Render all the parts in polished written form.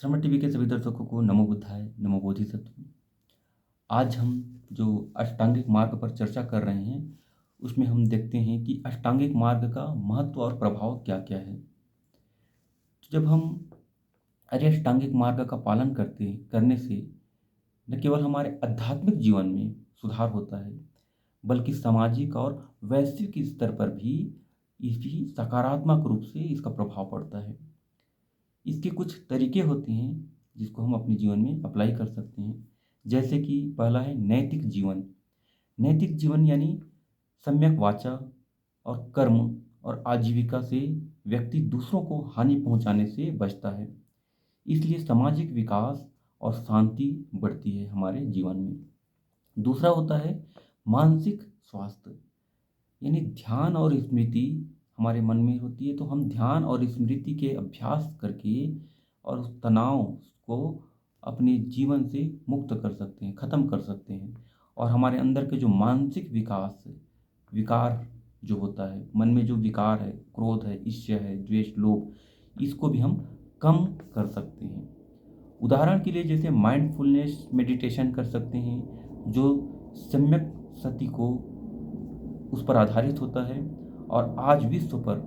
श्रवण TV के सभी दर्शकों को नमो बुद्धाय, नमो बोधिसत्व। आज हम जो अष्टांगिक मार्ग पर चर्चा कर रहे हैं, उसमें हम देखते हैं कि अष्टांगिक मार्ग का महत्व और प्रभाव क्या-क्या है। तो जब हम अष्टांगिक मार्ग का पालन करने से न केवल हमारे आध्यात्मिक जीवन में सुधार होता है, बल्कि सामाजिक और वैश्विक स्तर पर भी इसकी सकारात्मक रूप से इसका प्रभाव पड़ता है। इसके कुछ तरीके होते हैं जिसको हम अपने जीवन में अप्लाई कर सकते हैं। जैसे कि पहला है नैतिक जीवन। नैतिक जीवन यानी सम्यक वाचा और कर्म और आजीविका से व्यक्ति दूसरों को हानि पहुंचाने से बचता है। इसलिए सामाजिक विकास और शांति बढ़ती है हमारे जीवन में। दूसरा होता है मानसिक स्वास्थ्य, यानी ध्यान और स्मृति हमारे मन में होती है, तो हम ध्यान और स्मृति के अभ्यास करके और उस तनाव को अपने जीवन से मुक्त कर सकते हैं, ख़त्म कर सकते हैं। और हमारे अंदर के जो मानसिक विकार जो होता है, मन में जो विकार है, क्रोध है, ईर्ष्या है, द्वेष, लोभ, इसको भी हम कम कर सकते हैं। उदाहरण के लिए जैसे माइंडफुलनेस मेडिटेशन कर सकते हैं, जो सम्यक सति को उस पर आधारित होता है और आज विश्व पर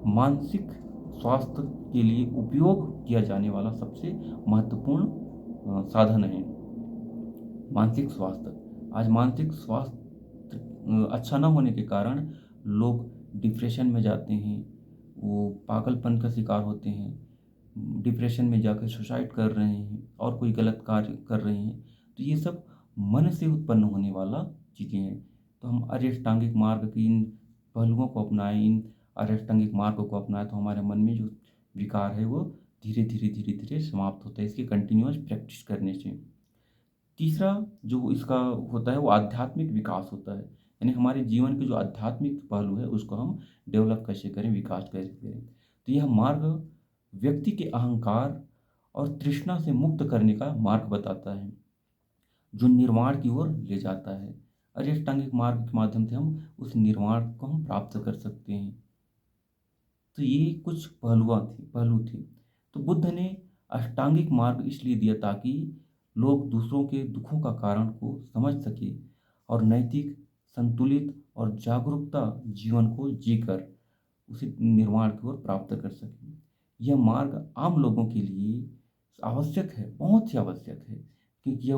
मानसिक स्वास्थ्य के लिए उपयोग किया जाने वाला सबसे महत्वपूर्ण साधन है मानसिक स्वास्थ्य। आज मानसिक स्वास्थ्य अच्छा न होने के कारण लोग डिप्रेशन में जाते हैं, वो पागलपन का शिकार होते हैं, डिप्रेशन में जाकर सुसाइड कर रहे हैं और कोई गलत कार्य कर रहे हैं। तो ये सब मन से उत्पन्न होने वाला चीज़ें हैं। तो हम अष्टांगिक मार्ग की इन पहलुओं को अपनाएं, इन अष्टांगिक मार्ग को अपनाएं, तो हमारे मन में जो विकार है वो धीरे धीरे समाप्त होता है इसकी कंटिन्यूअस प्रैक्टिस करने से। तीसरा जो इसका होता है वो आध्यात्मिक विकास होता है, यानी हमारे जीवन के जो आध्यात्मिक पहलू है उसको हम डेवलप कैसे करें, विकास कैसे करें। तो यह मार्ग व्यक्ति के अहंकार और तृष्णा से मुक्त करने का मार्ग बताता है, जो निर्वाण की ओर ले जाता है। अष्टांगिक मार्ग के माध्यम से हम उस निर्वाण को हम प्राप्त कर सकते हैं। तो ये कुछ पहलू थे। तो बुद्ध ने अष्टांगिक मार्ग इसलिए दिया ताकि लोग दूसरों के दुखों का कारण को समझ सके और नैतिक, संतुलित और जागरूकता जीवन को जीकर उसे निर्वाण की ओर प्राप्त कर सके। यह मार्ग आम लोगों के लिए आवश्यक है, बहुत ही आवश्यक है, क्योंकि यह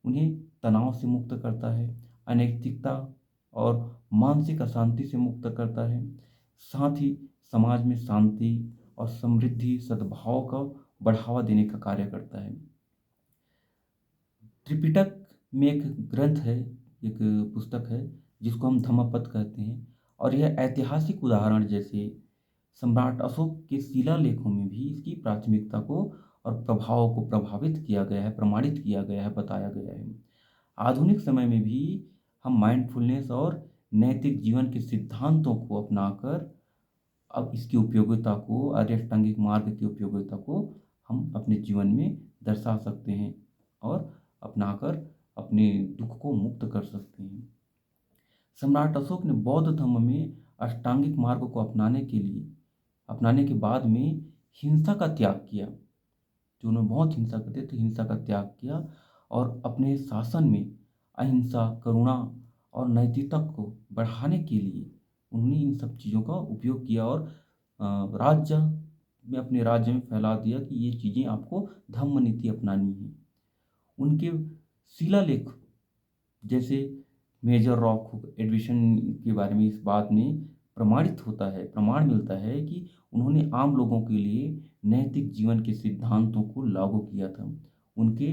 उन्हें तनाव से मुक्त करता है, अनैतिकता और मानसिक अशांति से मुक्त करता है, साथ ही समाज में शांति और समृद्धि, सद्भाव का बढ़ावा देने का कार्य करता है। त्रिपिटक में एक ग्रंथ है, एक पुस्तक है जिसको हम धम्मपद कहते हैं, और यह ऐतिहासिक उदाहरण जैसे सम्राट अशोक के शिलालेखों में भी इसकी प्राथमिकता को और प्रभाव को प्रभावित किया गया है, प्रमाणित किया गया है, बताया गया है। आधुनिक समय में भी हम माइंडफुलनेस और नैतिक जीवन के सिद्धांतों को अपनाकर अब इसकी उपयोगिता को, अष्टांगिक मार्ग की उपयोगिता को हम अपने जीवन में दर्शा सकते हैं और अपनाकर अपने दुख को मुक्त कर सकते हैं। सम्राट अशोक ने बौद्ध धर्म में अष्टांगिक मार्ग को अपनाने के बाद में हिंसा का त्याग किया। जो उन्होंने बहुत हिंसा करते तो हिंसा का त्याग किया और अपने शासन में अहिंसा, करुणा और नैतिकता को बढ़ाने के लिए उन्होंने इन सब चीज़ों का उपयोग किया और अपने राज्य में फैला दिया कि ये चीज़ें आपको धम्म नीति अपनानी है। उनके शिलालेख जैसे मेजर रॉक एडिशन के बारे में इस बात में प्रमाण मिलता है कि उन्होंने आम लोगों के लिए नैतिक जीवन के सिद्धांतों को लागू किया था। उनके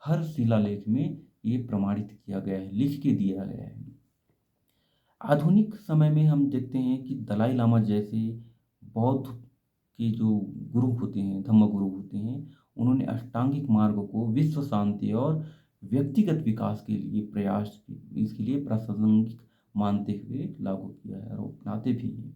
हर शिलालेख में ये प्रमाणित किया गया है, लिख के दिया गया है। आधुनिक समय में हम देखते हैं कि दलाई लामा जैसे बौद्ध के जो गुरु होते हैं, धम्म गुरु होते हैं, उन्होंने अष्टांगिक मार्ग को विश्व शांति और व्यक्तिगत विकास के लिए इसके लिए प्रासंगिक मानते हुए लागू किया है और अपनाते भी हैं।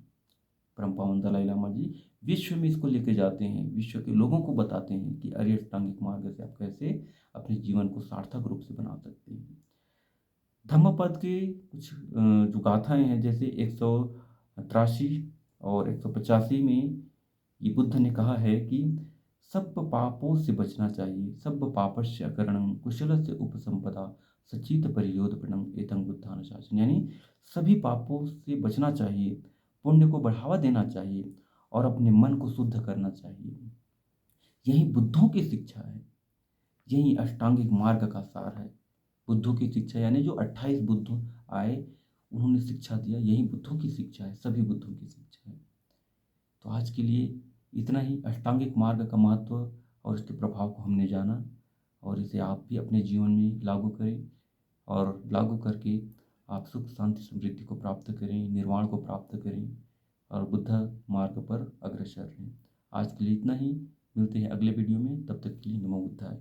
परम पावन दलाई लामा जी विश्व में इसको लेके जाते हैं, विश्व के लोगों को बताते हैं कि अष्टांगिक मार्ग से आप कैसे अपने जीवन को सार्थक रूप से बना सकते हैं। धम्मपद के कुछ जो गाथाएं हैं, जैसे 183 और 185 में ये बुद्ध ने कहा है कि सब पापों से बचना चाहिए। सब पापस्य अकरणं कुशलस्य उपसंपदा सचित परियोधपणं एतं बुद्धानुशासन। यानी सभी पापों से बचना चाहिए, पुण्य को बढ़ावा देना चाहिए और अपने मन को शुद्ध करना चाहिए। यही बुद्धों की शिक्षा है, यही अष्टांगिक मार्ग का सार है। बुद्धों की शिक्षा यानी जो 28 बुद्ध आए, उन्होंने शिक्षा दिया, यही बुद्धों की शिक्षा है, सभी बुद्धों की शिक्षा है। तो आज के लिए इतना ही। अष्टांगिक मार्ग का महत्व और इसके प्रभाव को हमने जाना, और इसे आप भी अपने जीवन में लागू करें, और लागू करके आप सुख शांति समृद्धि को प्राप्त करें, निर्वाण को प्राप्त करें और बुद्ध मार्ग पर अग्रसर रहें। आज के लिए इतना ही। मिलते हैं अगले वीडियो में, तब तक के लिए नमो बुद्धाय।